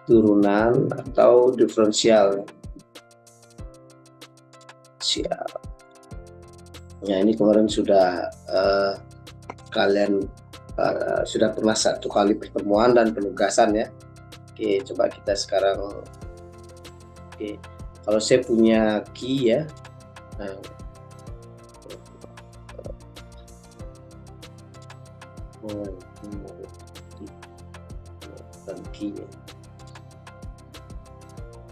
turunan atau diferensial. Siap. Nah, ini kemarin sudah kalian sudah pernah satu kali pertemuan dan penugasan ya. Oke, coba kita sekarang. Oke, kalau saya punya key ya. Nah, key ya.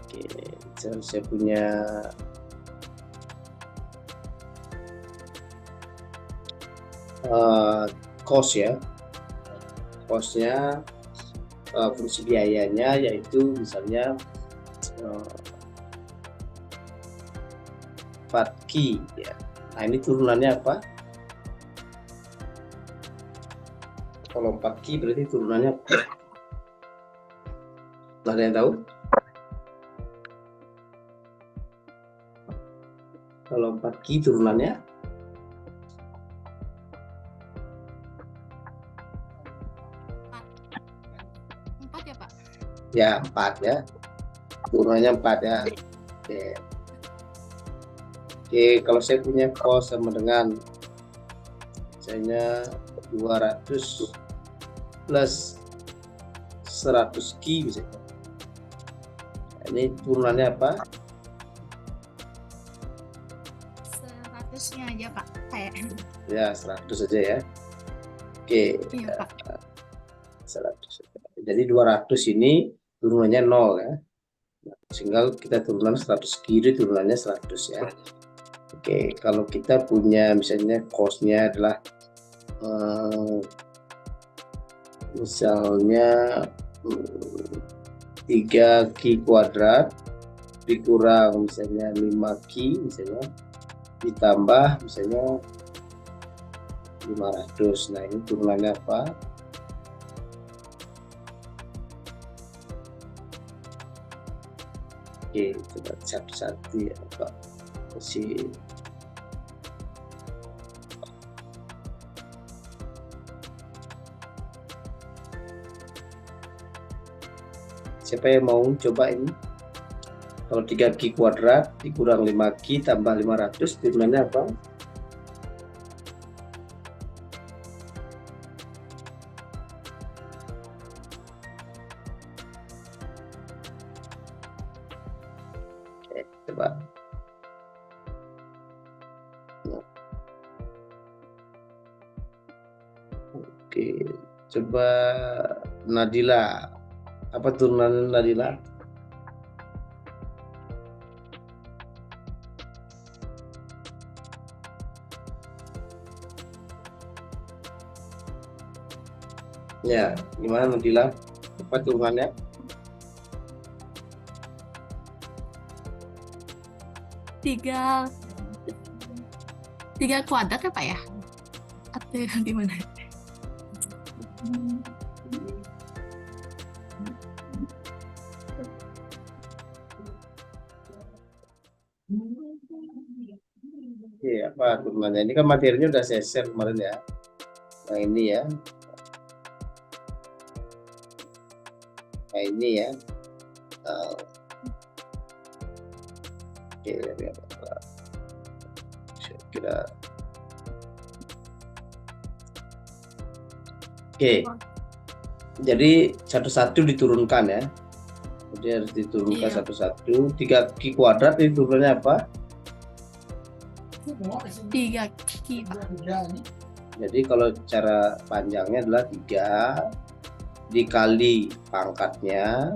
Oke, saya punya cost ya. Costnya fungsi biayanya yaitu misalnya 4 key ya. Nah, ini turunannya apa? Kalau 4 key berarti turunannya apa? Ada yang tahu? Kalau 4 key turunannya? Ya, 4 ya. Turunannya 4 ya. Oke. Oke, kalau saya punya cost sama dengan misalnya 200 plus 100 key misalnya. Nah, ini turunannya apa? 100-nya aja Pak, kayak. Ya, 100 aja ya. Oke. Iya Pak. 100. Jadi 200 ini turunannya 0 ya. Sehingga kita turunan 100 kiri, turunannya 100 ya. Oke, kalau kita punya misalnya cost-nya adalah misalnya 3 Q kuadrat dikurang misalnya 5 Q misalnya ditambah misalnya 500. Nah, ini turunannya apa? Oke, coba satu-satu ya Pak. Masih siapa yang mau coba ini? Kalau 3 Q kuadrat dikurang 5 Q tambah 500 turunannya apa? Coba. Oke, coba Nadila. Apa turunan Nadila? Ya, gimana Nadila? Apa turunannya? Tiga kuadrat ya Pak ya? Atau gimana? Oke, apa turunannya? Ini kan materinya udah saya share kemarin ya. Nah, ini ya. Nah, ini ya. Oke, saya kira. Oke. Jadi satu-satu diturunkan ya. Jadi harus diturunkan satu-satu. 3 Q kuadrat ini turunannya apa? 3 Q Pak. Jadi kalau cara panjangnya adalah 3 dikali pangkatnya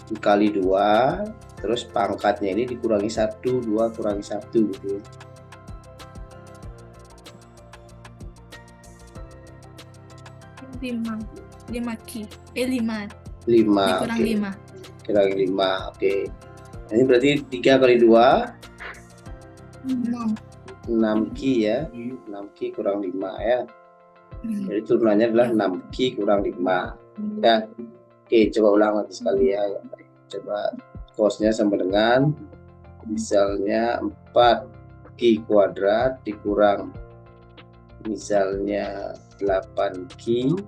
dikali 2, terus pangkatnya ini dikurangi 1, 2 kurangi 1 gitu. Lima Q. 5 dikurang 5. Kurang 5. Oke. Ini berarti 3 kali 2 6 Q ya. 6 Q kurang 5 ya. Jadi turunannya adalah 6 Q kurang 5 ya. Oke, coba ulang lagi sekali ya. Coba cosnya sama dengan misalnya 4 Q kuadrat dikurang misalnya 8 Q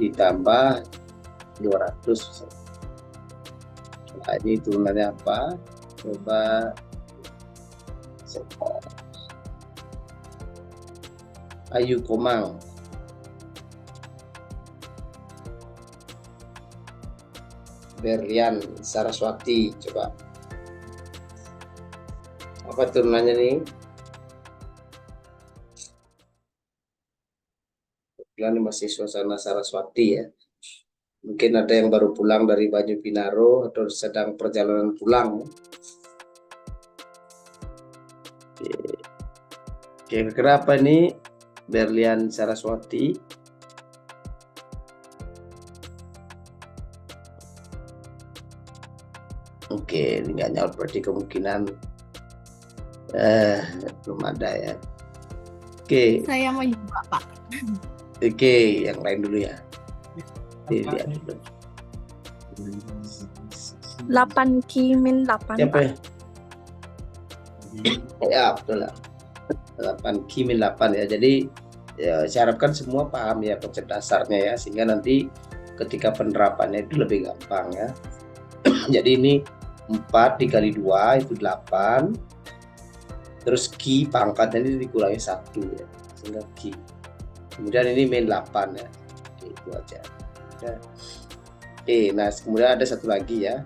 ditambah 200. Nah, ini turunannya apa? Coba Ayu Komang. Berlian Saraswati, coba apa turunannya nih? Berlian masih suasana Saraswati ya. Mungkin ada yang baru pulang dari Banyu Pinaro atau sedang perjalanan pulang. Kira-kira apa ini Berlian Saraswati? Oke, ini nggak nyaut, berarti kemungkinan belum ada ya. Oke. Saya mau nyoba, Pak. Oke, yang lain dulu ya. Lihat dulu. 8 Ki min 8, Siapa Pak. ya? Ya, betul lah. 8 Ki min 8 ya. Jadi ya, saya harapkan semua paham ya konsep dasarnya ya, sehingga nanti ketika penerapannya itu lebih gampang ya. Jadi ini 4 dikali 2 itu 8. Terus Ki pangkatnya ini dikurangi 1 ya, sehingga Ki. Kemudian ini min 8 ya. Oke, itu aja. Ya. Oke, nah kemudian ada satu lagi ya.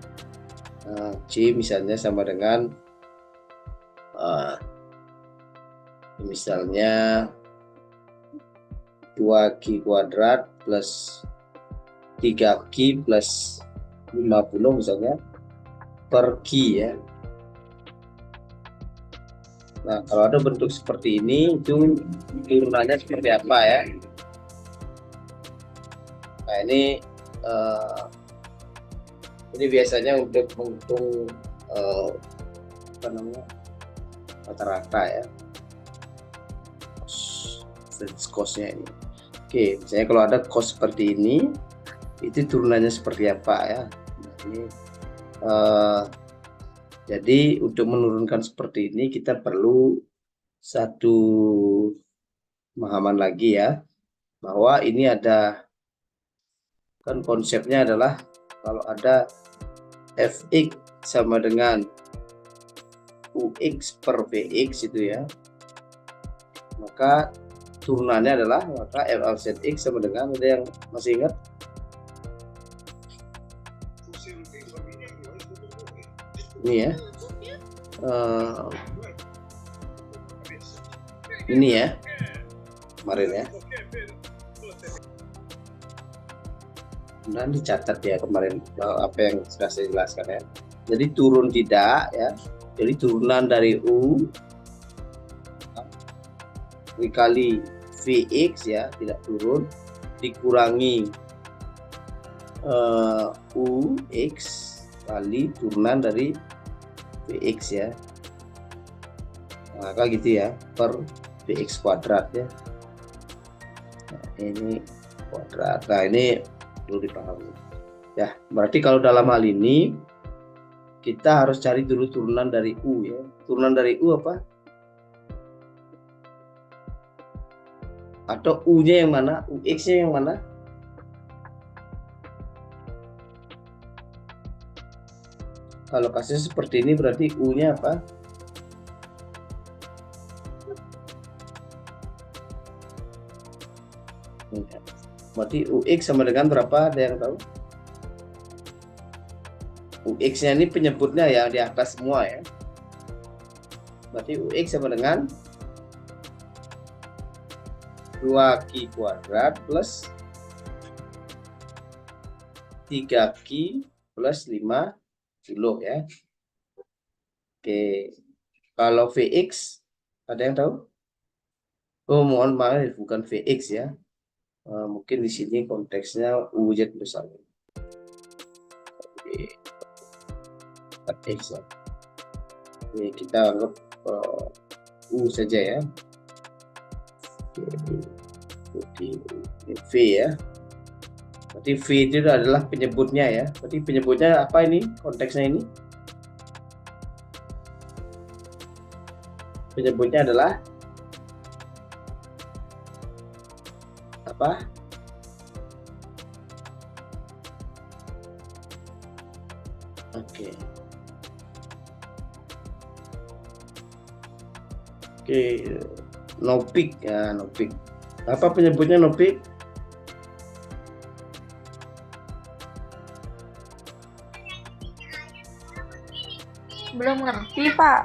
C misalnya sama dengan misalnya 2Ki kuadrat plus 3Ki plus 50 misalnya per Ki ya. Nah, kalau ada bentuk seperti ini itu turunannya seperti apa ya? Nah, ini biasanya untuk menghitung apa namanya, rata-rata ya, cost-nya ini. Oke, misalnya kalau ada cost seperti ini, itu turunannya seperti apa ya? Nah, ini jadi untuk menurunkan seperti ini kita perlu satu pemahaman lagi ya, bahwa ini ada, kan konsepnya adalah kalau ada Fx sama dengan Ux per Vx itu ya, maka turunannya adalah maka F(Zx) sama dengan, ada yang masih ingat? Ini ya, ini ya kemarin ya, dan dicatat ya kemarin apa yang sudah saya jelaskan ya. Jadi turun tidak ya, jadi turunan dari U dikali Vx ya, tidak turun, dikurangi Ux kali turunan dari Vx ya, maka gitu ya, per Vx kuadrat ya. Nah, ini kuadrat. Nah, ini perlu dipahami ya. Berarti kalau dalam hal ini kita harus cari dulu turunan dari U ya. Turunan dari U apa? Atau U-nya yang mana? Ux-nya yang mana? Kalau kasusnya seperti ini berarti U-nya apa? Berarti Ux sama dengan berapa? Ada yang tahu? Ux-nya ini penyebutnya yang di atas semua ya. Berarti Ux sama dengan 2Ki kuadrat plus 3Ki plus 50 ya. Oke. Kalau Vx ada yang tahu? Oh, mohon maaf, bukan Vx ya. Mungkin di sini konteksnya UZ besar. Oke. X ya. Oke, kita anggap U saja ya. Oke, V ya. Berarti V itu adalah penyebutnya ya. Berarti penyebutnya apa ini? Konteksnya ini? Penyebutnya adalah apa? Oke. Oke, Nopik ya, Nopik. Apa penyebutnya Nopik? Belum ngerti, Pak.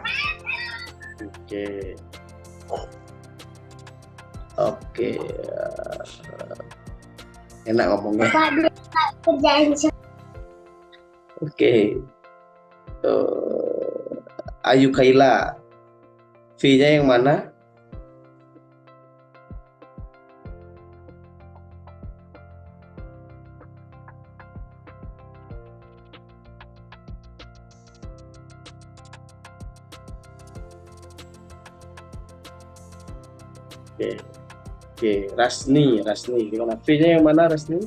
Oke. Oke. Enak ngomongnya. Pak, dulu kerjaan Oke. Ayu Kaila. V-nya yang mana? Oke. Oke, Rasni gimana? V-nya yang mana Rasni?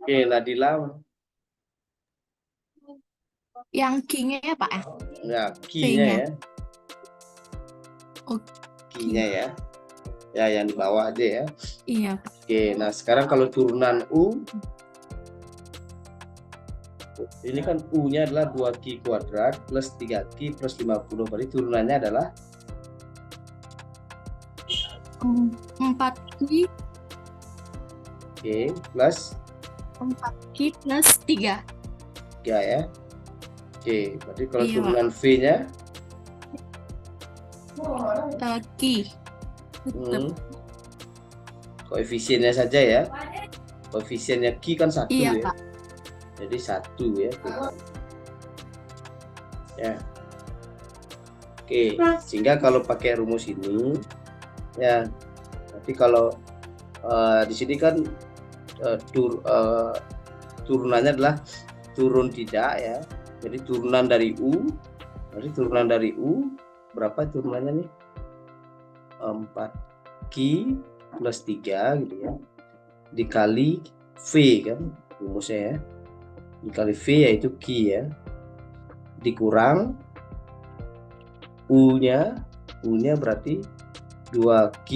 Oke, Nadila. Yang king-nya ya, Pak ya? Ya, key-nya V-nya. ya. Oh, Key-nya ya. Ya, yang di bawah aja ya. iya, Pak. Oke, nah sekarang kalau turunan U, ini kan U-nya adalah 2Q kuadrat plus 3Q plus 50. Berarti turunannya adalah 4Q plus 3. 3 ya. Oke, berarti kalau Iya, turunan V-nya Q. koefisiennya saja ya. Koefisiennya Q kan 1 Iya, ya. Pak. Jadi 1 ya. Ya. Oke, sehingga kalau pakai rumus ini ya, nanti kalau di sini kan turunannya adalah turun tidak ya. Jadi turunan dari U, berarti turunan dari U berapa turunannya nih? 4Q plus 3 gitu ya. Dikali V kan rumusnya ya. Dikali V yaitu Q ya. Dikurang U-nya berarti 2Q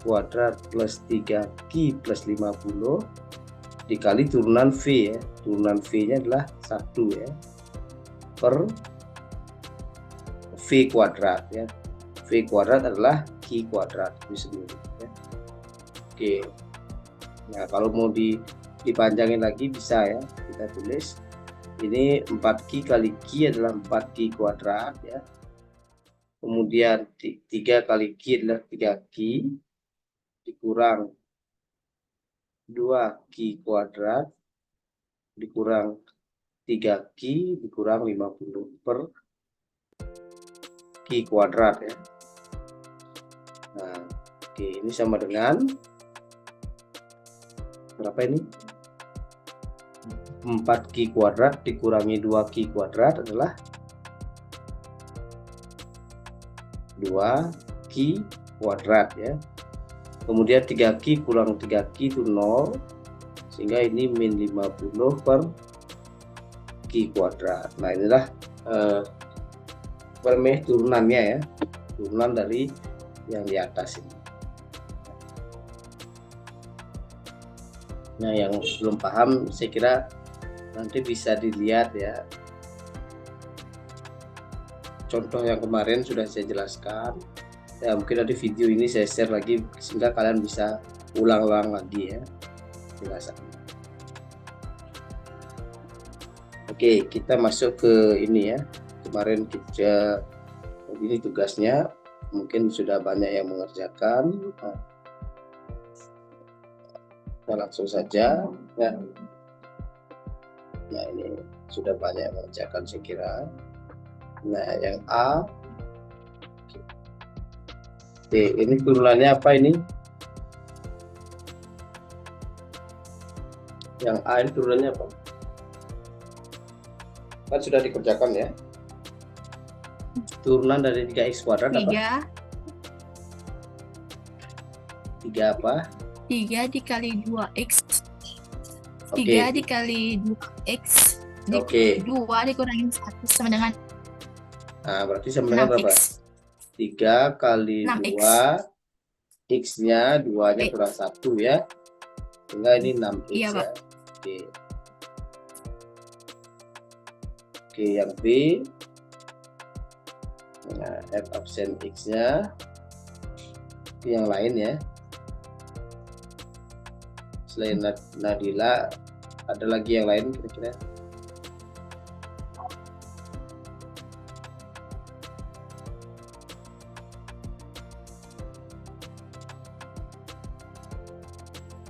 kuadrat plus 3Q plus 50 dikali turunan V ya. Turunan V-nya adalah 1 ya. Per V kuadrat ya. V kuadrat adalah Q kuadrat itu sendiri ya. Oke. Nah, kalau mau dipanjangin lagi bisa ya. Kita tulis ini 4Q kali Q adalah 4Q kuadrat ya. Kemudian 3 kali Q adalah 3Q dikurang 2Q kuadrat dikurang 3Q dikurang 50 per Q kuadrat ya. Nah, oke, ini sama dengan berapa ini? 4Q kuadrat dikurangi 2Q kuadrat adalah 2Q kuadrat ya. Kemudian 3Q kurang 3Q itu 0, sehingga ini min 50 per Q kuadrat. Nah, inilah turunannya ya, turunan dari yang di atas ini. Nah, yang belum paham saya kira nanti bisa dilihat ya, contoh yang kemarin sudah saya jelaskan ya, mungkin nanti video ini saya share lagi sehingga kalian bisa ulang-ulang lagi ya penjelasannya. Oke, kita masuk ke ini ya. Kemarin kita ini tugasnya mungkin sudah banyak yang mengerjakan. Kita langsung saja ya. Nah, ini sudah banyak yang mengerjakan saya kira. Nah, yang A. Oke, ini turunannya apa ini? Yang A ini turunannya apa? Kan sudah dikerjakan ya. Turunan dari 3x kuadrat apa? 3 3 apa? 3 dikali 2x. Oke. 3 dikali 2x. Oke. 2 dikurangin 1 sama dengan Nah, berarti sama dengan berapa? 6x. 3 kali 6x. 2, X-nya 2-nya kurang 1 ya. Sehingga ini 6X Iya, ya. Pak. Oke. Oke, yang B. Nah, F absen X-nya. Yang lain ya. Selain Nadila, ada lagi yang lain kira-kira?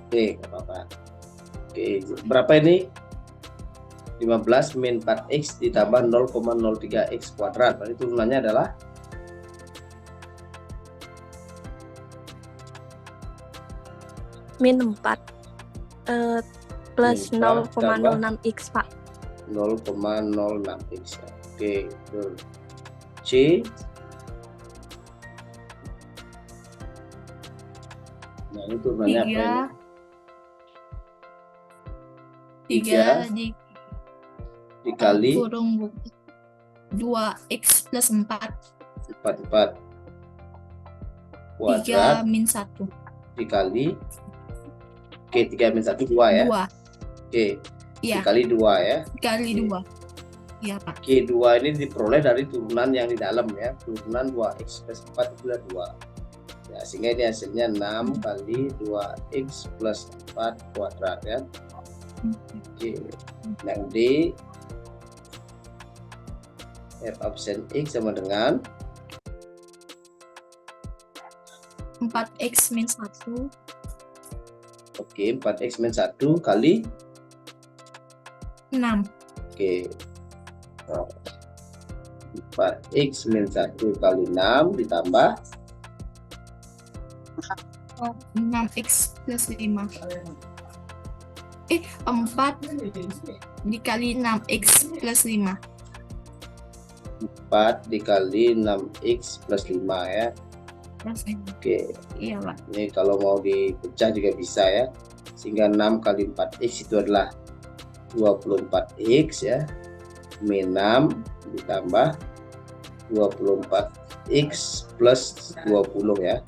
Oke, nggak apa-apa. Oke, berapa ini? 15 min 4x ditambah 0,03x kuadrat. Berarti turunannya adalah min 4 plus Min 4 0,06x, Pak. 0,06x. Oke, betul. C. Nah, ini turunannya apa ini? 3 dikali kurung 2x plus 4. 4 kuadrat 3 min 1. dikali 3 min 1 2 ya. 2. Oke, Iya, dikali 2 ya. dikali 2. Iya, Pak. Oke, 2 ini diperoleh dari turunan yang di dalam ya. Turunan 2x plus 4 itu adalah 2. Ya, sehingga ini hasilnya 6 kali 2x plus 4 kuadrat ya. Oke, yang D, F absen X sama dengan 4x min 1. oke, 4x min 1 kali 6. oke. Oh, 4x min 1 kali 6 ditambah 6x plus 5. 4 dikali 6x plus 5. 4 dikali 6x plus 5 ya. Plus 5. Oke, Iya, Pak. ini kalau mau dipecah juga bisa ya. Sehingga 6 kali 4x itu adalah 24x ya. Min 6 ditambah 24x plus 20 ya.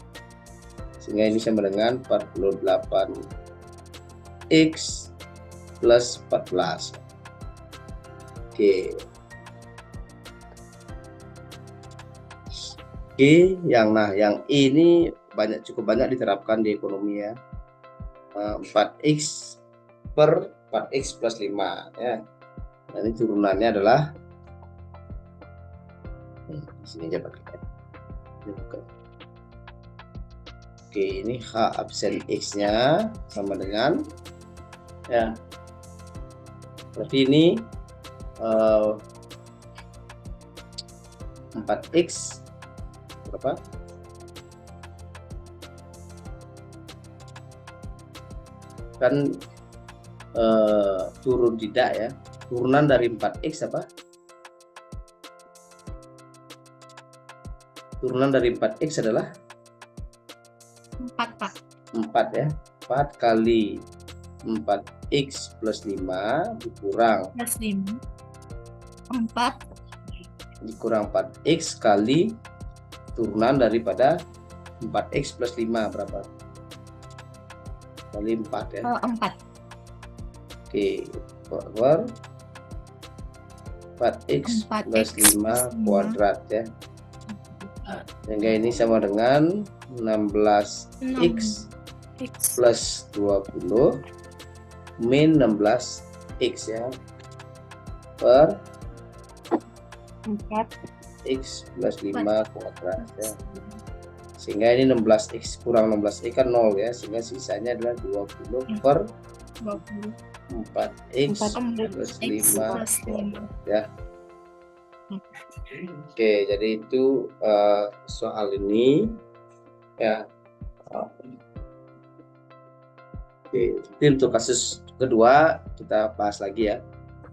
Sehingga ini sama dengan 48x plus 14. Oke. Oke, yang ini cukup banyak diterapkan di ekonomi ya. 4x per 4x plus 5 ya. Nah, ini turunannya adalah di sini aja pakai. Oke, ini H absen X-nya sama dengan ya. Berarti ini 4x berapa? Kan turun tidak ya. Turunan dari 4x apa? Turunan dari 4x adalah 4, Pak. 4 ya. 4 kali 4x plus 5 dikurang Plus 5. 4 dikurang 4x kali turunan daripada 4x plus 5 berapa? Kali 4 ya. 4. Oke, power 4x 4x plus 5 kuadrat ya. Sehingga ini sama dengan 16x X plus 20 min 16x ya per 4 x plus 5 kuadrat ya. Sehingga ini 16x kurang 16x kan 0 ya, sehingga sisanya adalah 20 per 20. 4x plus 5 plus 5. ya. Oke, jadi itu soal ini ya. Oke, jadi untuk kasus kedua kita bahas lagi ya.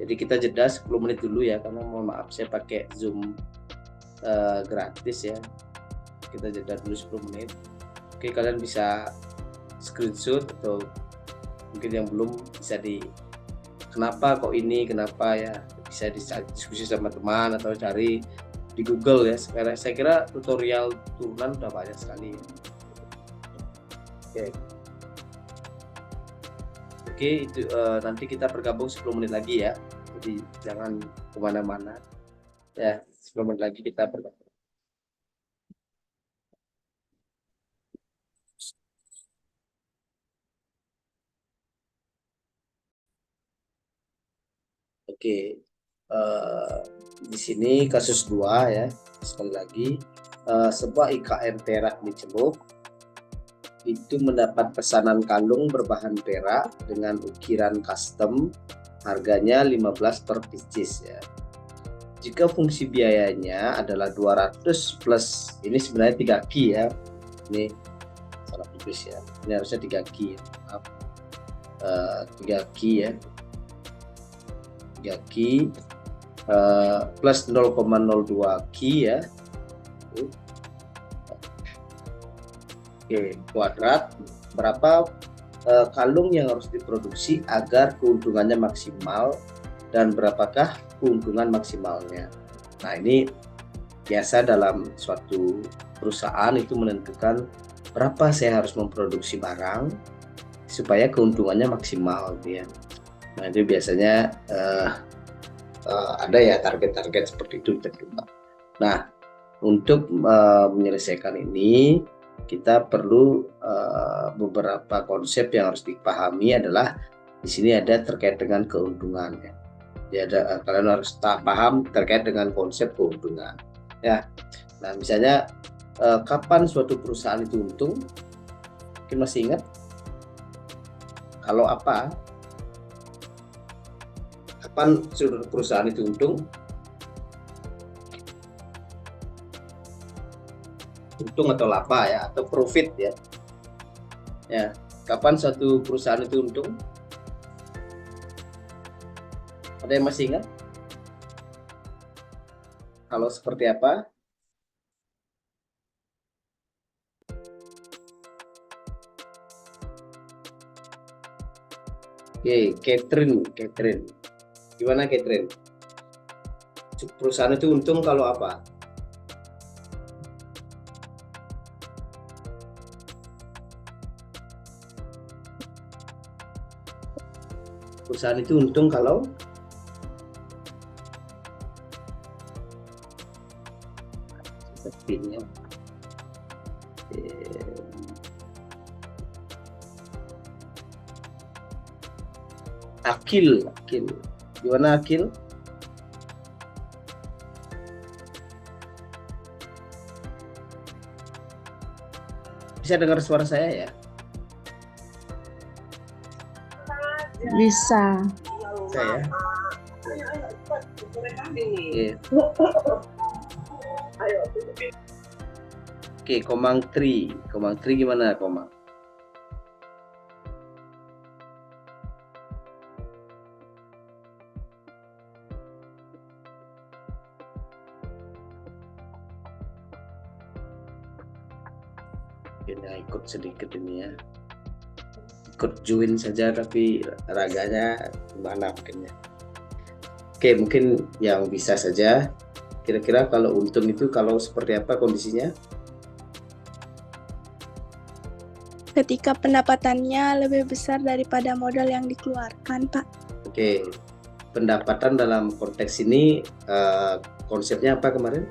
Jadi kita jeda 10 menit dulu ya, karena mohon maaf saya pakai Zoom gratis ya. Kita jeda dulu 10 menit. Oke, kalian bisa screenshot, atau mungkin yang belum bisa kenapa kok ini, kenapa ya, bisa diskusi sama teman atau cari di Google ya. Sekarang saya kira tutorial turunan udah banyak sekali. Oke, itu nanti kita bergabung 10 menit lagi ya. Jadi jangan kemana-mana ya, 10 menit lagi kita bergabung. Oke, di sini kasus 2 ya, sekali lagi sebuah IKN perak di Celuk itu mendapat pesanan kalung berbahan perak dengan ukiran custom, harganya 15 per pieces ya. Jika fungsi biayanya adalah 200 plus, ini sebenarnya 3 ki ya, ini salah tulis ya, ini harusnya 3 ki ya. Maaf. 3 ki ya, 3 ki plus 0,02 ki ya. Oke, kuadrat berapa kalung yang harus diproduksi agar keuntungannya maksimal, dan berapakah keuntungan maksimalnya. Nah, ini biasa dalam suatu perusahaan itu menentukan berapa saya harus memproduksi barang supaya keuntungannya maksimal ya. Nah, itu biasanya ada ya target-target seperti itu ditentukan. Nah, untuk menyelesaikan ini kita perlu beberapa konsep yang harus dipahami. Adalah di sini ada terkait dengan keuntungan ya. Jadi kalian harus paham terkait dengan konsep keuntungan ya. Nah, misalnya kapan suatu perusahaan itu untung? Mungkin masih ingat? Kalau apa? Kapan suatu perusahaan itu untung? Untung atau laba ya, atau profit ya. Ya, kapan suatu perusahaan itu untung? Ada yang masih ingat? Kalau seperti apa? Oke, Catherine. Gimana Catherine? Perusahaan itu untung kalau apa? Perusahaan itu untung kalau sepertinya Akil. Gimana Akil? Bisa dengar suara saya ya? Bisa. Saya. Oke, Komang Tri gimana Komang? Ini ikut sedikit ini ya, ikut join saja tapi raganya gimana mungkin ya. Oke, mungkin yang bisa saja. Kira-kira kalau untung itu kalau seperti apa kondisinya? Ketika pendapatannya lebih besar daripada modal yang dikeluarkan, Pak. Oke, pendapatan dalam konteks ini konsepnya apa kemarin?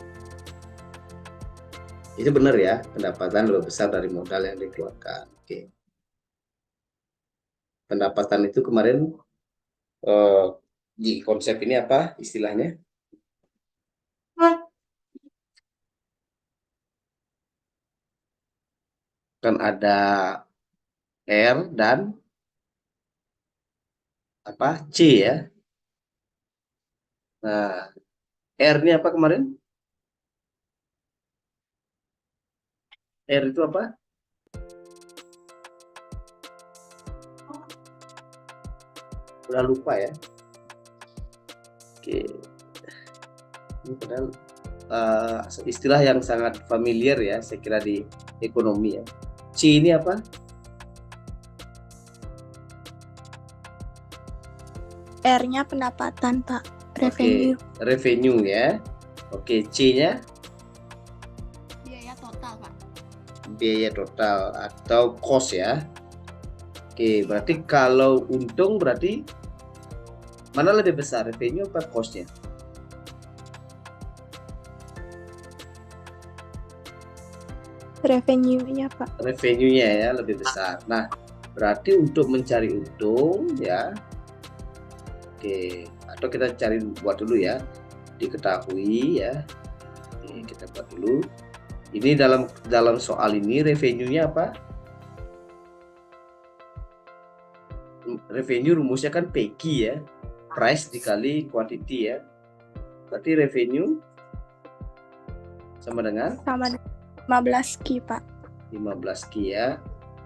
Itu benar ya, pendapatan lebih besar dari modal yang dikeluarkan. Oke. Pendapatan itu kemarin di konsep ini apa istilahnya? Kan ada R dan apa C ya. Nah, R ini apa kemarin? R itu apa? Udah lupa ya. Oke. Ini padahal istilah yang sangat familiar ya, saya kira di ekonomi ya. C ini apa? R-nya pendapatan, Pak. Revenue. Oke, revenue ya. Oke, C-nya Biaya total, Pak. biaya total atau cost ya. Oke, berarti kalau untung berarti mana lebih besar, revenue apa cost-nya? Revenue-nya, Pak. Revenue-nya ya lebih besar. Nah, berarti untuk mencari untung ya. Oke, atau kita cari buat dulu ya. Diketahui ya. Oke, kita buat dulu. Ini dalam soal ini revenue-nya apa? Revenue rumusnya kan PQ ya. Price dikali quantity ya. Berarti revenue sama dengan Sama dengan 15 Ki, Pak. 15 Ki ya.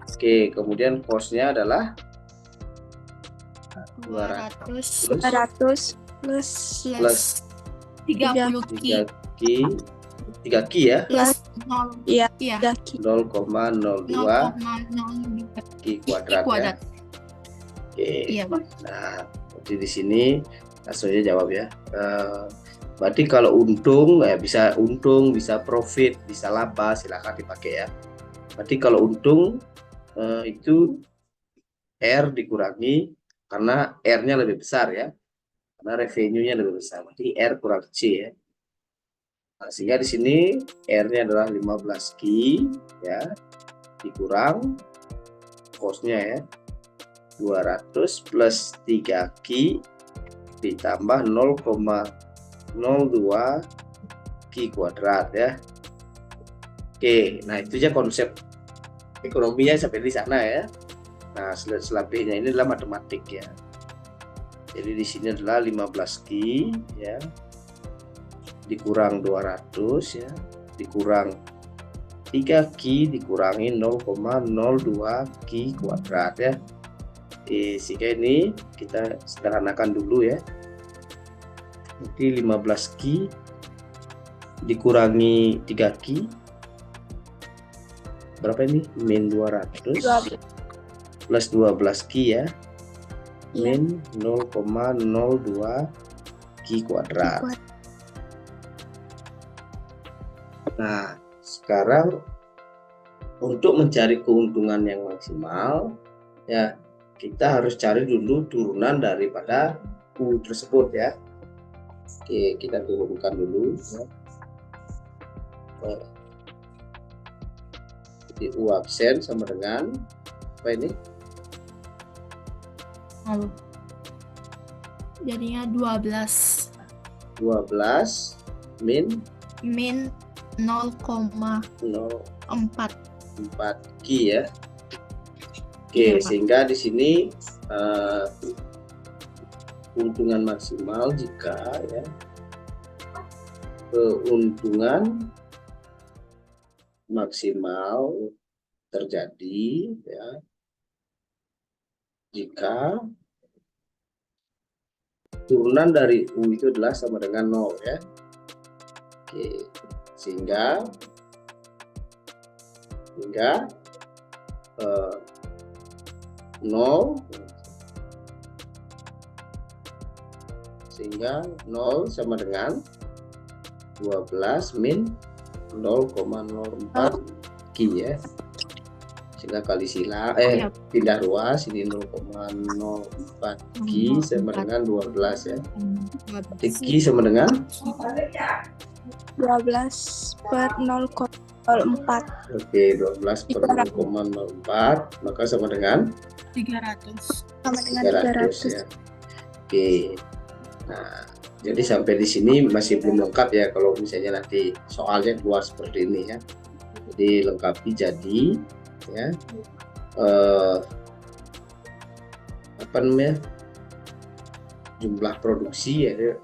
Oke, kemudian cost-nya adalah 200 200 plus plus 30 Ki 3 Ki 3 Ki ya. plus 0. Iya, Iya. 3 Ki. 0,02 0,02 Ki Ki kuadrat ya. kuadrat. Oke. Iya, Pak. Nah, berarti di sini langsung aja jawab ya. Berarti kalau untung ya bisa untung, bisa profit, bisa laba, silakan dipakai ya. Berarti kalau untung itu R dikurangi karena R-nya lebih besar ya. Karena revenue-nya lebih besar. Berarti R kurang C ya. Nah, sehingga di sini R-nya adalah 15 Ki ya. Dikurang cost-nya ya. 200 plus 3 Ki ditambah 0,02 Ki kuadrat ya. Oke, nah itu aja konsep ekonominya sampai di sana ya. Nah, selebihnya ini adalah matematik ya. Jadi di sini adalah 15 Ki ya. Dikurang 200 ya. Dikurang 3 Ki dikurangi 0,02 Ki kuadrat ya. Sehingga ini kita sederhanakan dulu ya. Jadi 15 Ki dikurangi 3 Ki berapa ini? Min 200 plus 12 Ki ya. Min 0,02 Ki kuadrat. Nah, sekarang untuk mencari keuntungan yang maksimal ya, kita harus cari dulu turunan daripada U tersebut ya. Oke, kita turunkan dulu ya. Jadi U absen sama dengan apa ini? Lalu jadinya 12 min min 0,4 4 Ki ya. Oke, Iya, Pak. sehingga di sini keuntungan maksimal jika ya keuntungan maksimal terjadi ya jika turunan dari U itu adalah sama dengan 0 ya. Oke, sehingga 0 sehingga 0 sama dengan 12 min 0,04 Ki ya. Sehingga kali sila Iya. pindah ruas ini 0,04 Ki sama dengan 12 ya. Berarti Ki sama dengan 12 per 0,04. oke 12 per 0,04 maka sama dengan 300. Sama dengan 300 300. ya. Oke. Nah, jadi sampai di sini masih belum lengkap ya kalau misalnya nanti soalnya keluar seperti ini ya. Jadi lengkapi jadi ya apa namanya jumlah produksi ya,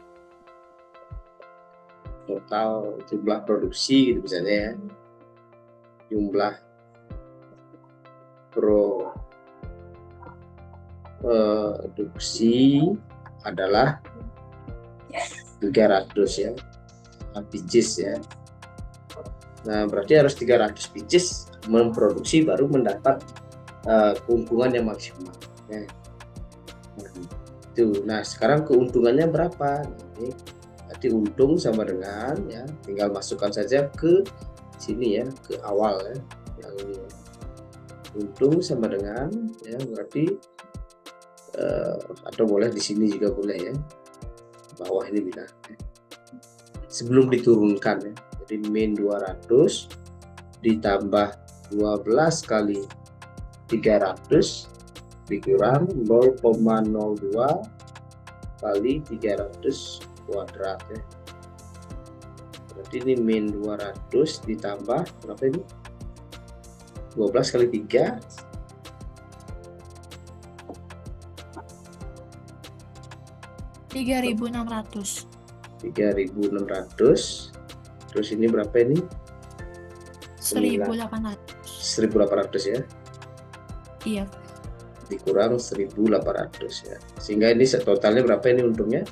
total jumlah produksi gitu misalnya ya, jumlah produksi adalah 300 ya pieces ya. Nah berarti harus 300 pieces memproduksi baru mendapat keuntungan yang maksimal ya. Itu. Nah, sekarang keuntungannya berapa? Ini berarti untung sama dengan ya, tinggal masukkan saja ke sini ya, ke awal ya. Yang ini untung sama dengan ya, berarti atau boleh di sini juga boleh ya. Bawah ini bisa. Sebelum diturunkan ya. Jadi min 200 ditambah 12 kali 300 dikurang 0,02 kali 300 kuadrat ya. Berarti ini min 200 ditambah berapa ini? 12 kali 3 3.600. 3.600. Terus ini berapa ini? 1.800. 1.800 ya. Iya. Dikurang 1.800 ya. Sehingga ini totalnya berapa ini untungnya?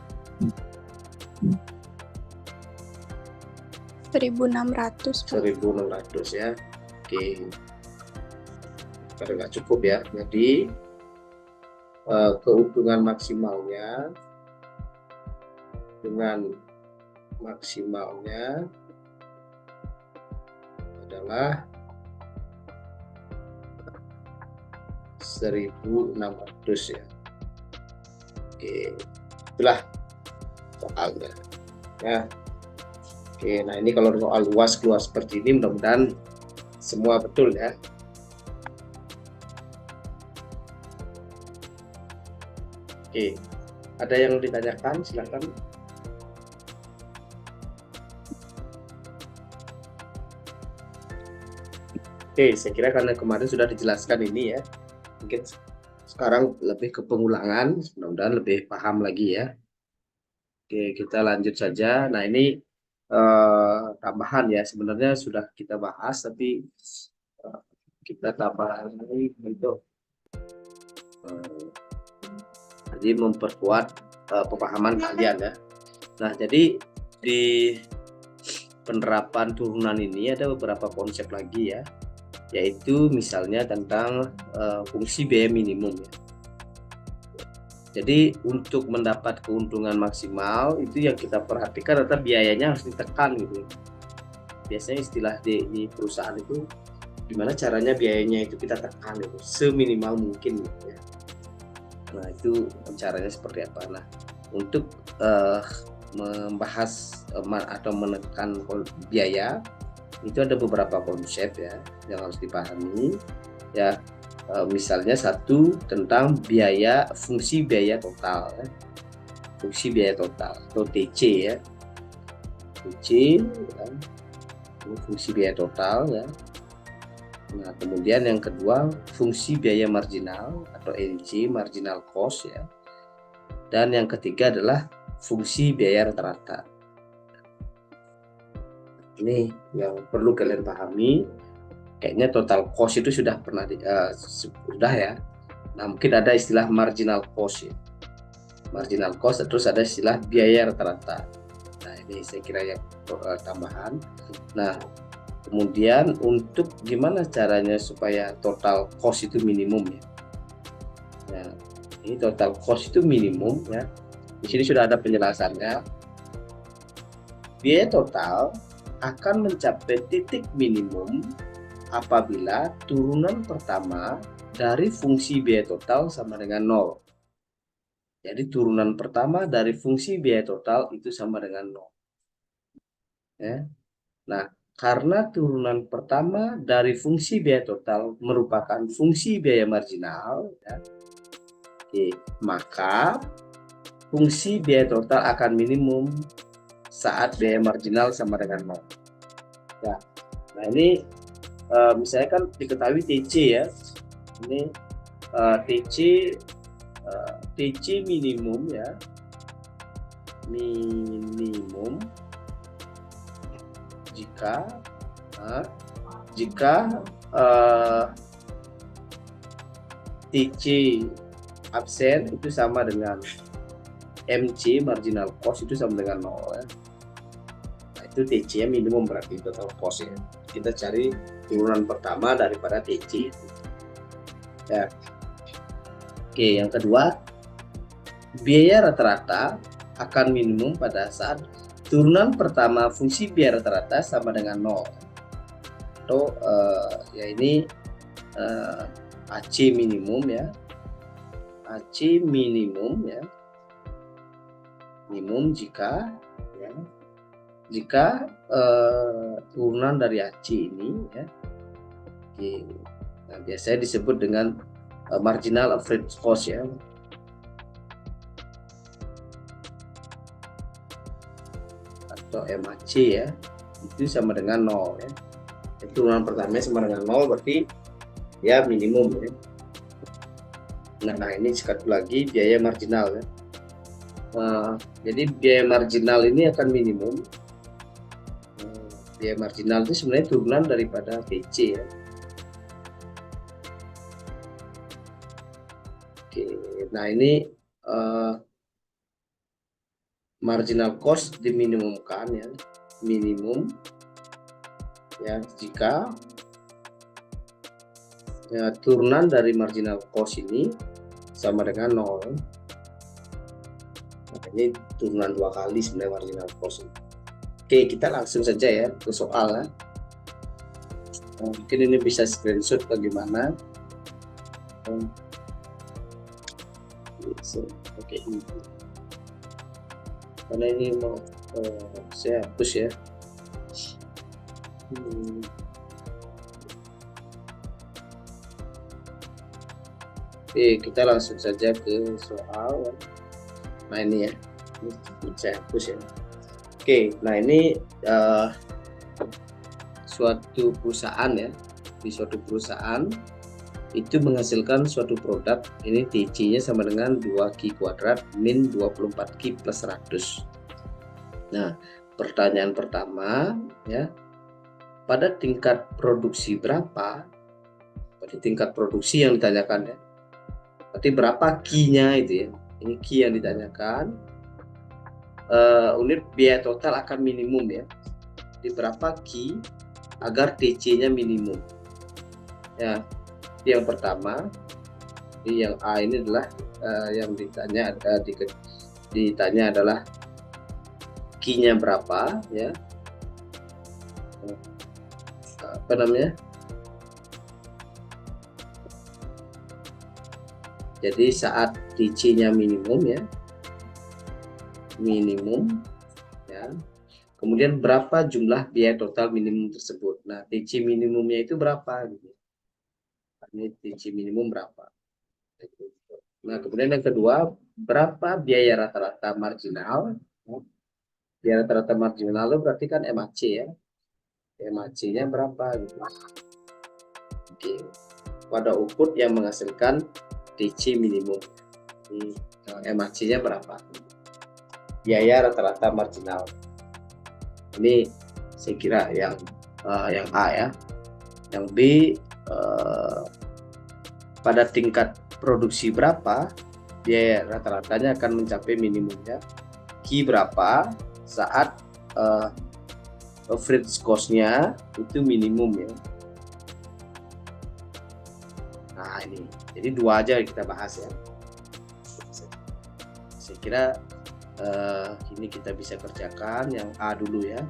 1.600. 1.600 ya. Oke. Karena nggak cukup ya. Jadi keuntungan maksimalnya dengan maksimalnya adalah 1.600 ya. Oke, itulah soalnya ya. Oke, nah ini kalau soal luas keluar seperti ini mudah-mudahan semua betul ya. Oke, ada yang ditanyakan silakan. Oke, saya kira karena kemarin sudah dijelaskan ini ya, mungkin sekarang lebih ke pengulangan, mudah-mudahan lebih paham lagi ya. Oke, kita lanjut saja. Nah ini tambahan ya, sebenarnya sudah kita bahas, tapi kita tambahan lagi untuk jadi memperkuat pemahaman kalian ya. Nah jadi di penerapan turunan ini ada beberapa konsep lagi ya, yaitu misalnya tentang fungsi biaya minimum ya. Jadi untuk mendapat keuntungan maksimal itu yang kita perhatikan adalah biayanya harus ditekan gitu. Biasanya istilah di perusahaan itu gimana caranya biayanya itu kita tekan itu seminimal mungkin gitu ya. Nah itu caranya seperti apa. Nah untuk membahas atau menekan biaya itu ada beberapa konsep ya yang harus dipahami ya. Misalnya satu tentang fungsi biaya total ya. Fungsi biaya total atau TC ya. TC ya. Fungsi biaya total ya. Nah kemudian yang kedua fungsi biaya marginal atau NC, marginal cost ya. Dan yang ketiga adalah fungsi biaya rata-rata. Ini yang perlu kalian pahami. Kayaknya total cost itu sudah pernah sudah ya. Nah mungkin ada istilah marginal cost ya. Marginal cost, terus ada istilah biaya rata-rata. Nah ini saya kira yang tambahan. Nah kemudian untuk gimana caranya supaya total cost itu minimum ya. Nah ini total cost itu minimum ya. Di sini sudah ada penjelasannya. Biaya total akan mencapai titik minimum apabila turunan pertama dari fungsi biaya total sama dengan 0. Jadi turunan pertama dari fungsi biaya total itu sama dengan 0. Ya. Nah, karena turunan pertama dari fungsi biaya total merupakan fungsi biaya marginal, ya, maka fungsi biaya total akan minimum saat biaya marginal sama dengan 0. Ya. Nah, ini misalnya kan diketahui TC ya, ini TC minimum ya, minimum jika TC absen itu sama dengan MC marginal cost itu sama dengan 0 ya. Nah, itu TC nya minimum berarti total cost ya. Kita cari turunan pertama daripada TC ya. Oke, yang kedua biaya rata-rata akan minimum pada saat turunan pertama fungsi biaya rata-rata sama dengan 0. Atau ya ini AC minimum ya. AC minimum ya. Minimum jika turunan dari AC ini ya. Nah, biasanya disebut dengan marginal average cost ya. Atau MAC ya. Itu sama dengan 0 ya. Turunan pertama sama dengan 0 berarti ya minimum ya. Nah ini sekali lagi biaya marginal ya. Jadi biaya marginal ini akan minimum. Biaya marginal itu sebenarnya turunan daripada TC ya. Oke, nah ini marginal cost diminimumkan ya, minimum ya jika ya, turunan dari marginal cost ini sama dengan 0. Nah, ini turunan 2 kali sebenarnya marginal cost ini. Oke, kita langsung saja ya ke soal ya. Mungkin ini bisa screenshot bagaimana. Oke, karena ini mau saya hapus ya. Oke, kita langsung saja ke soal. Nah ini ya, ini saya hapus ya. Oke, nah ini suatu perusahaan ya, di suatu perusahaan itu menghasilkan suatu produk, ini TC-nya sama dengan 2Q kuadrat min 24Q plus 100. Nah, pertanyaan pertama ya, pada tingkat produksi berapa? Pada tingkat produksi yang ditanyakan ya. Berarti berapa Q-nya itu ya? Ini Q yang ditanyakan. Unit biaya total akan minimum ya. Di berapa Q agar TC-nya minimum? Ya, yang pertama, yang A ini adalah yang ditanya adalah Q-nya berapa ya? Apa namanya? Jadi saat TC-nya minimum ya. Minimum ya. Kemudian berapa jumlah biaya total minimum tersebut? Nah, TC minimumnya itu berapa gitu. Ini TC minimum berapa? Nah, kemudian yang kedua, berapa biaya rata-rata marginal? Biaya rata-rata marginal itu berarti kan MAC ya. MAC-nya berapa gitu. Oke. Pada output yang menghasilkan TC minimum. MAC-nya berapa? Biaya rata-rata marginal. Ini saya kira yang A ya. Yang B, pada tingkat produksi berapa biaya rata-ratanya akan mencapai minimumnya. Q berapa saat average cost-nya itu minimum ya. Nah ini, jadi dua aja kita bahas ya. Saya kira ini kita bisa kerjakan yang A dulu ya.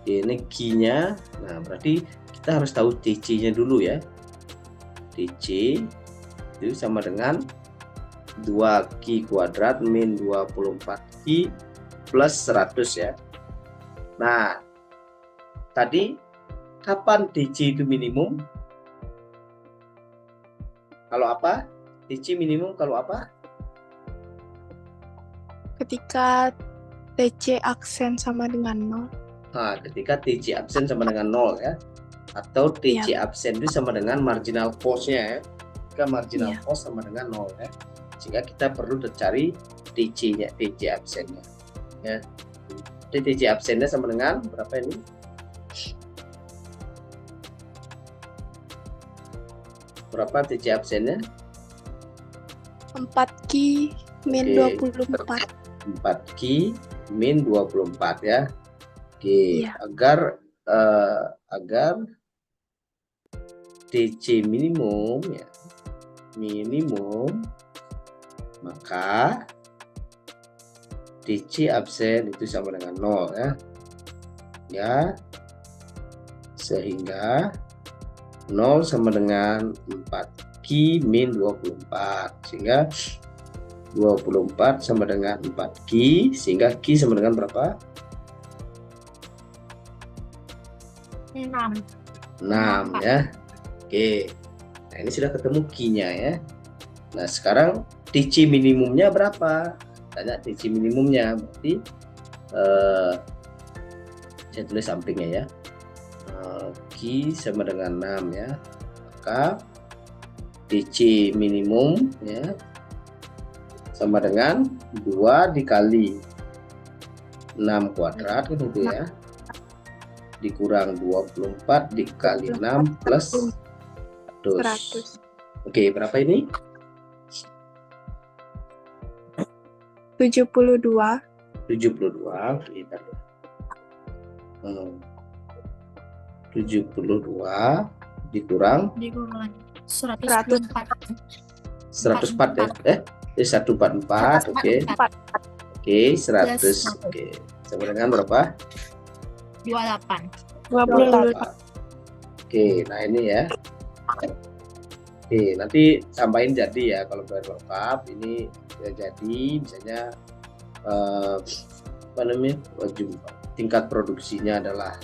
Oke, ini Q-nya. Nah berarti kita harus tahu TC-nya dulu ya. TC itu sama dengan 2Q kuadrat min 24Q plus 100 ya. Nah tadi kapan TC itu minimum? Kalau apa? TC minimum kalau apa? Ketika TC aksen sama dengan 0. Nah, ketika TC absen sama dengan 0 ya. Atau TC absen itu sama dengan marginal cost-nya ya. Jika marginal cost sama dengan 0 ya. Sehingga kita perlu cari TC-nya, TC absennya. Ya. TC absennya sama dengan berapa ini? Berapa TC absennya? 4Q min 24. 4Q min 24 ya. Oke, agar TC minimum ya. minimum, maka DC absen itu sama dengan 0 ya. Ya. Sehingga 0 sama dengan 4Q min 24. Sehingga 24 sama dengan 4Q, sehingga Q sama dengan berapa? 6. 6 ya. Oke. Nah, ini sudah ketemu Q-nya ya. Nah, sekarang TC minimumnya berapa? Tanya TC minimumnya. Berarti saya tulis sampingnya ya. Q sama dengan 6 ya. Maka TC minimum ya sama dengan 2 dikali 6 kuadrat kan itu ya, dikurang 24 dikali 6 plus 100. Oke, berapa ini? 72. 72. Kita 72 dikurang 104. 104 ya. 144. Oke. Oke, 100. Oke. Sama dengan berapa? 28. 28. Oke, nah ini ya. Oke, nanti tambahin jadi ya kalau bayar lengkap ini ya jadi misalnya apa namanya, tingkat produksinya adalah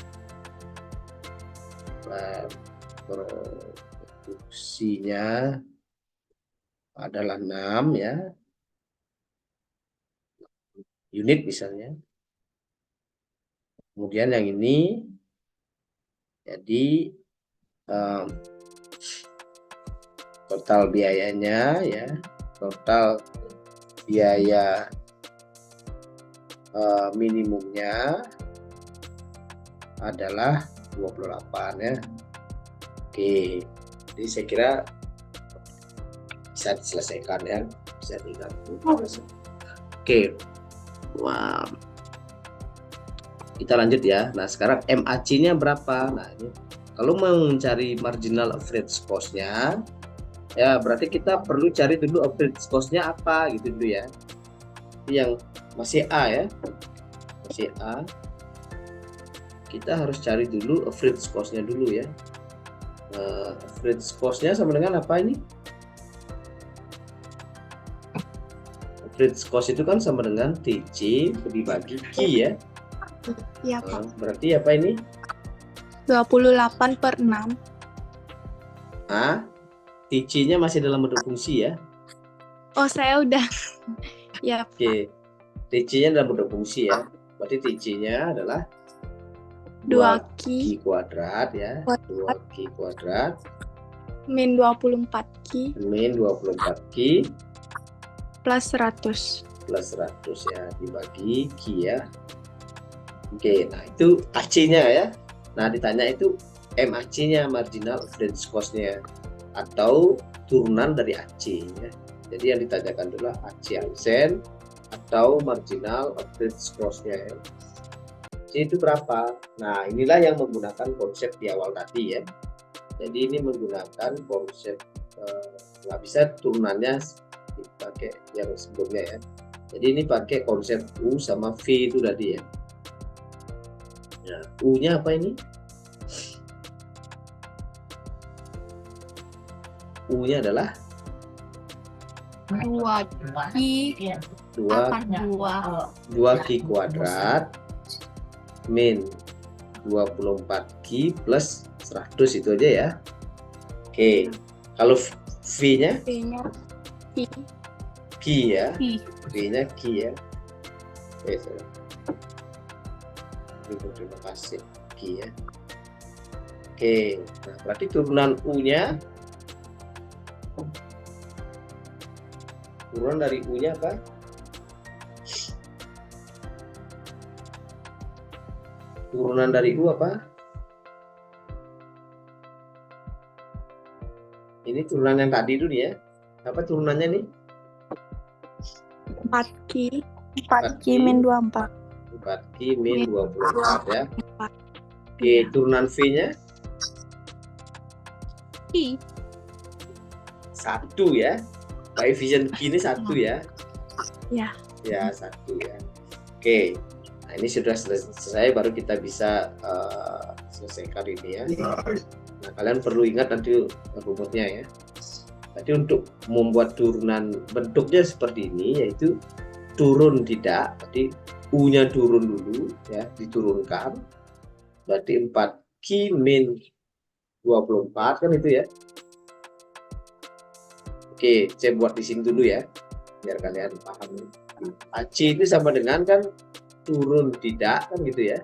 adalah 6 ya unit misalnya. Kemudian yang ini jadi total biayanya ya, total biaya minimumnya adalah 28 ya. Oke, jadi saya kira bisa diselesaikan ya, bisa tinggal. Oke, wow. Kita lanjut ya. Nah sekarang MAC-nya berapa? Nah ini kalau mau mencari marginal average cost-nya, ya berarti kita perlu cari dulu average cost-nya apa gitu dulu ya. Yang masih A ya, masih A. Kita harus cari dulu average cost-nya dulu ya. Average cost-nya sama dengan apa ini? Average cost itu kan sama dengan TC dibagi Q ya. Iya, Pak. Berarti apa ini? 28/6. A, TC-nya masih dalam bentuk fungsi ya. Oh, saya udah. Ya, Pak. Oke, TC-nya dalam bentuk fungsi ya. Berarti TC-nya adalah 2Q kuadrat ya. 2Q kuadrat min 24Q min 24Q plus 100. plus 100 ya dibagi Q ya. Oke, nah itu AC-nya ya. Nah ditanya itu MAC-nya, marginal average cost-nya, atau turunan dari AC ya. Jadi yang ditanyakan adalah AC absen atau marginal average cost-nya ya. AC itu berapa? Nah inilah yang menggunakan konsep di awal tadi ya. Jadi ini menggunakan konsep nggak bisa turunannya dipakai yang sebelumnya ya. Jadi ini pakai konsep U sama V itu tadi ya. Nah, U-nya apa ini? U-nya adalah 2Q kuadrat min 24Q plus 100 itu aja ya. Oke, kalau V-nya? V-nya Q ya. V-nya Q ya. Oke, terima kasih Q ya. Oke, nah berarti turunan U-nya, turunan dari U-nya apa? Turunan dari U apa? Ini turunan yang tadi dulu ya. Apa turunannya nih? 4Q min 24. 4Q min 24 ya. Oke, turunan V-nya? I. 1 ya. Koefisien Q ini 1 ya. Ya. Ya, 1 ya. Oke. Nah, ini sudah selesai, baru kita bisa selesaikan ini ya. Nah, kalian perlu ingat nanti rumusnya ya. Jadi untuk membuat turunan bentuknya seperti ini, yaitu turun tidak, berarti U-nya turun dulu ya, diturunkan. Berarti 4Q min 24 kan itu ya. Oke, saya buat di sini dulu ya, biar kalian paham. AC itu sama dengan kan turun tidak kan gitu ya,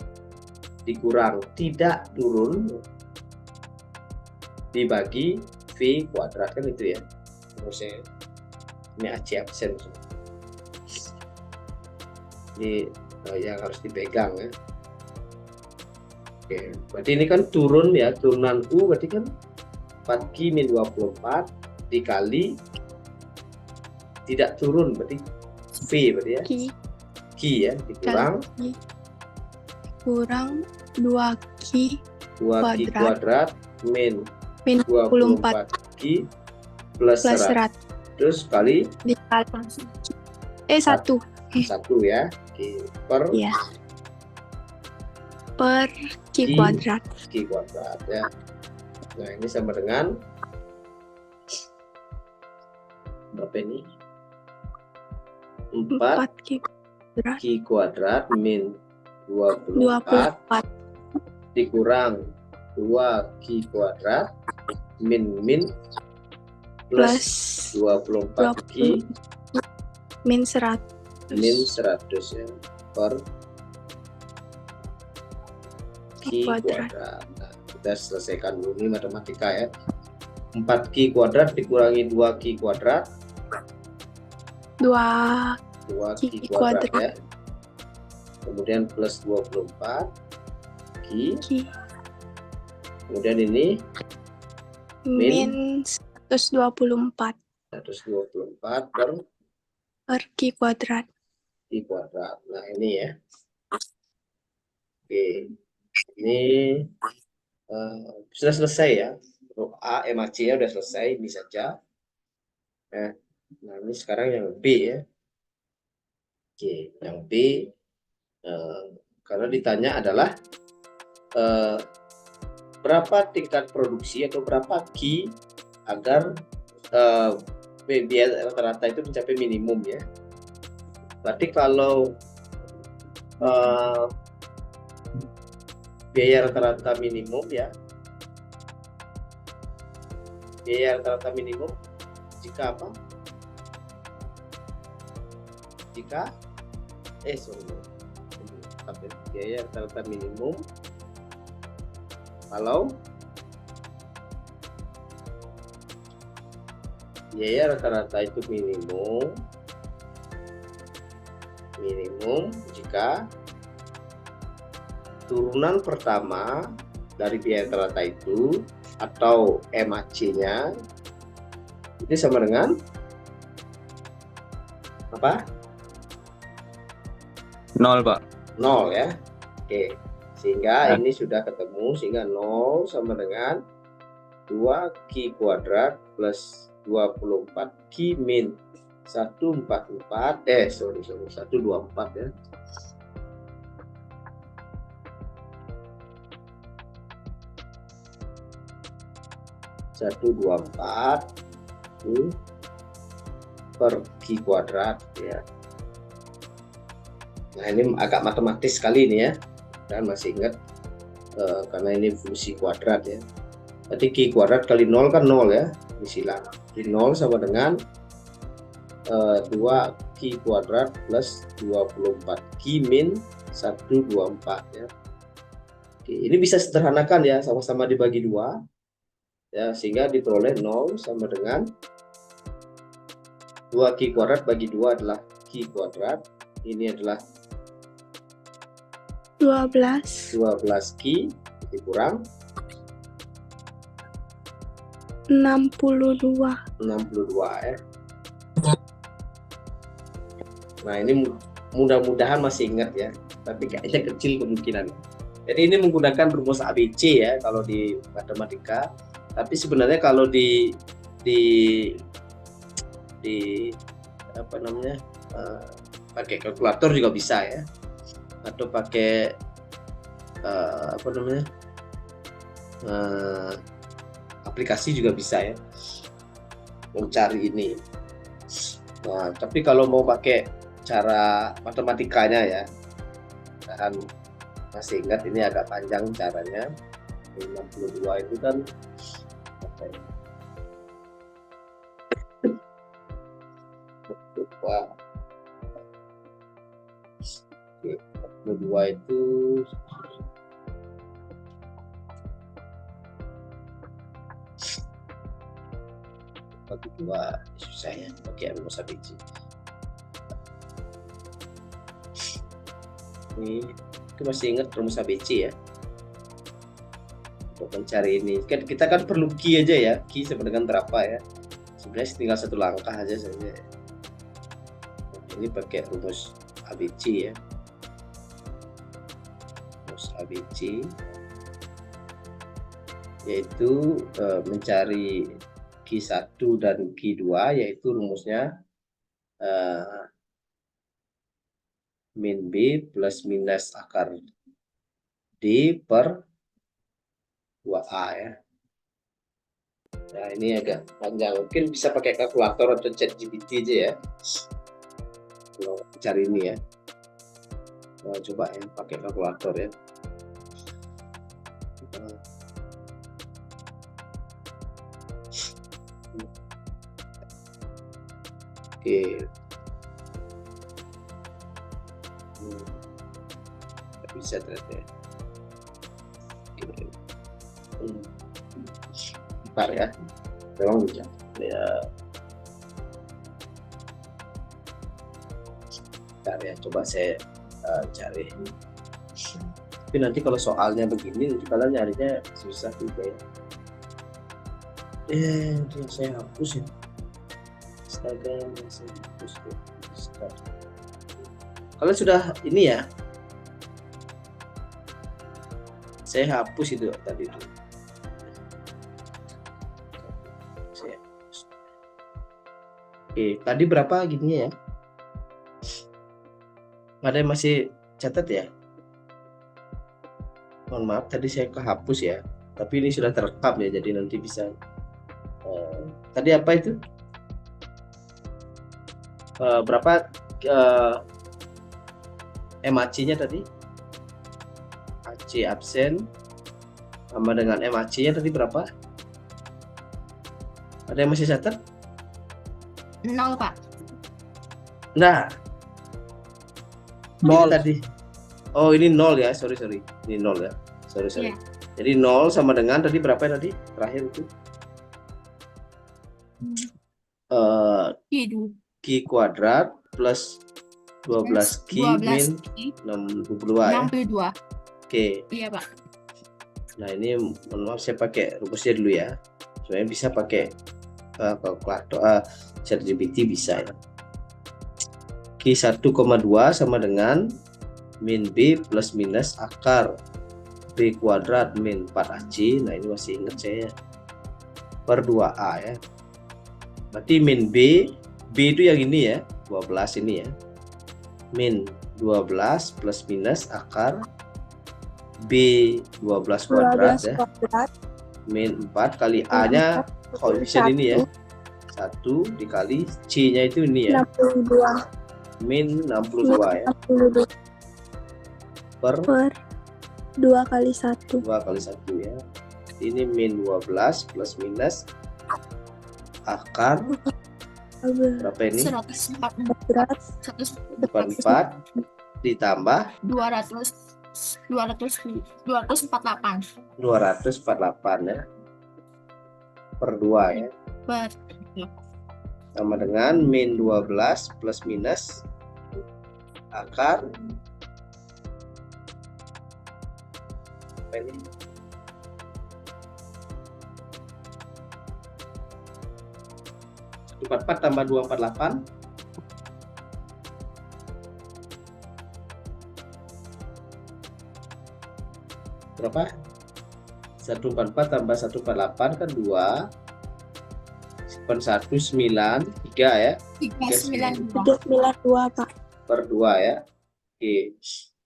dikurang tidak turun dibagi V kuadrat kan itu ya. Terusnya ini AC absen. Ini yang harus dipegang ya. Oke, berarti ini kan turun ya, turunan U berarti kan 4Q min 24 dikali tidak turun berarti V berarti ya. Q ya, dikurang kurang 2Q 2Q kuadrat min 24Q 24Q plus 100. 100 Terus kali dikali 1 ya. Q per ya. Per Q kuadrat. Q kuadrat ya. Nah, ini sama dengan berapa ini? 4 Q kuadrat min 24 dikurang 2Q kuadrat min plus 24Q min 100 ya per Q kuadrat. Nah, kita selesaikan dulu ini matematika ya. 4Q kuadrat dikurangi 2Q kuadrat 2Q kuadrat ya. Kemudian plus 24 Q. Kemudian ini min 124 per Q kuadrat. Q kuadrat. Nah, ini ya. Oke. Ini sudah selesai ya. Untuk A, MAC-nya sudah selesai, ini saja. Nah, ini sekarang yang B ya. Oke, yang B karena ditanya adalah berapa tingkat produksi atau berapa Q agar biaya rata-rata itu mencapai minimum ya. Berarti kalau biaya rata-rata minimum ya, biaya rata-rata minimum jika apa? Jika biaya rata-rata minimum kalau biaya rata-rata itu minimum jika turunan pertama dari biaya rata-rata itu atau MAC-nya itu sama dengan apa? 0, Pak. 0 ya. Oke. Sehingga ini sudah ketemu, sehingga 0 sama dengan 2Q kuadrat plus 24Q min 124 124 ya. per Q kuadrat ya. Nah, ini agak matematis sekali ini ya, dan masih ingat karena ini fungsi kuadrat ya. Berarti Q kuadrat kali 0 kan 0 ya, disilang. Jadi 0 sama dengan 2Q kuadrat plus 24Q min 124 ya. Oke, ini bisa sederhanakan ya, sama-sama dibagi 2 ya, sehingga diperoleh 0 sama dengan 2Q kuadrat bagi 2 adalah Q kuadrat. Ini adalah 12Q dikurang 62 ya. Nah, ini mudah-mudahan masih ingat ya, tapi kayaknya kecil kemungkinan. Jadi ini menggunakan rumus ABC ya kalau di matematika, tapi sebenarnya kalau di di apa namanya, pakai kalkulator juga bisa ya, atau pakai apa namanya, aplikasi juga bisa ya mencari ini. Nah, tapi kalau mau pakai cara matematikanya ya, kan masih ingat ini agak panjang caranya. 62 itu kan apa ya? Wah. Oke, 62 itu dua susah ya pakai rumus ABC. Ini kita masih ingat rumus ABC ya untuk mencari ini. Kan kita kan perlu Q aja ya, Q sama dengan berapa ya. Sebenarnya tinggal satu langkah aja saja. Ini pakai rumus ABC ya. Rumus ABC yaitu mencari Q1 dan Q2, yaitu rumusnya min B plus minus akar D per 2A ya. Nah, ini agak panjang, mungkin bisa pakai kalkulator atau ChatGPT aja ya kalau cari ini ya. Nah, coba ya pakai kalkulator ya. Oke. Nggak bisa ternyata ya. Oke. Bentar ya. Memang bisa. Ya. Bentar ya, coba saya cari. Tapi nanti kalau soalnya begini, nanti kalian nyarinya susah juga ya. Dia saya hapus ya. Astaga, saya hapus ya. Kalian sudah ini ya? Saya hapus itu tadi itu. Saya hapus. Oke, tadi berapa gininya ya? Ada yang masih catat ya? Mohon maaf, tadi saya kehapus ya. Tapi ini sudah terekam ya, jadi nanti bisa. Tadi apa itu? Berapa MAC-nya tadi? AC absen sama dengan MAC-nya tadi berapa? Ada yang masih catat? 0, Pak. Nah, 0 tadi. Oh, ini 0 ya. Sorry. Ini 0 ya. Sorry. Iya. Jadi 0 sama dengan tadi berapa ya tadi? Terakhir itu. Q kuadrat plus 12 Q min 62 ya. 62. Oke. Iya, Pak. Nah, ini mohon maaf saya pakai rumusnya dulu ya. Sebenarnya bisa pakai kalkulator, ChatGPT bisa ya. Q 1,2 sama dengan min B plus minus akar B kuadrat min 4AC. Nah, ini masih ingat saya per 2A ya. Berarti min B itu yang ini ya, 12 ini ya. Min 12 plus minus akar B 12 kuadrat ya. Min 4 kali A-nya koefisien ini ya. 1 dikali C-nya itu ini ya. 62. Min 62 ya. 62 Per 2 kali 1. 2 kali 1 ya. Ini min 12 plus minus akar berapa ini? 144 ditambah 248 ya. Per 2 ya. Sama dengan min 12 plus minus akar apa ini? Empat tambah 248 berapa? 144 tambah 148 kan 2 per 1 9 ya. 392. 392, Pak. Per 2 ya. Oke.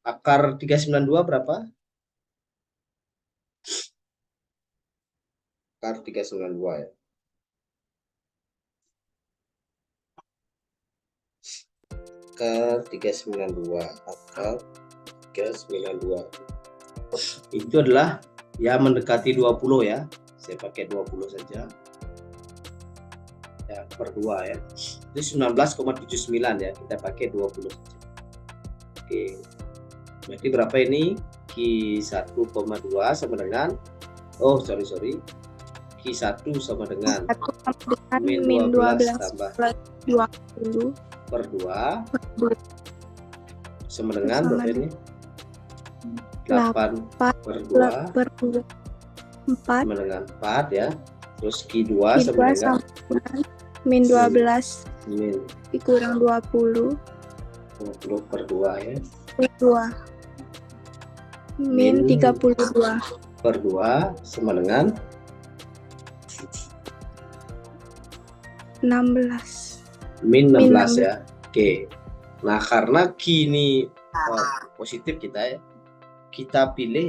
Akar 392 berapa? Akar 392 ya. Akar 392. Akar 392. Itu adalah ya mendekati 20 ya. Saya pakai 20 saja. Ya, per 2 ya. Itu 19,79 ya. Kita pakai 20 saja. Oke. Berarti berapa ini? Q 1,2 sama dengan Q1 sama dengan 1 sama dengan min 12 tambah plus 20 per 2 per 2 sama dengan Sama berapa ini? 8 per 2 per 2 4 sama dengan 4 ya. Terus Q2 Q2 sama dengan sama dengan min 12 min dikurang 20 per 2 ya. per 2 min 32 Per 2 sama dengan 16 min 16 Min ya. Oke. Nah, karena Q ini positif kita ya. Kita pilih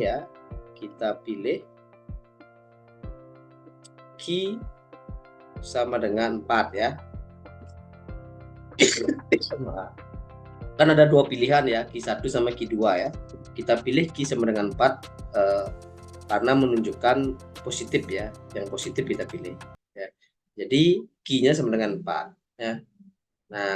Q sama dengan 4 ya. Kan ada dua pilihan ya, Q1 sama Q2 ya. Kita pilih Q sama dengan 4 karena menunjukkan positif ya. Yang positif kita pilih ya. Jadi Q-nya sama dengan 4 ya. Nah,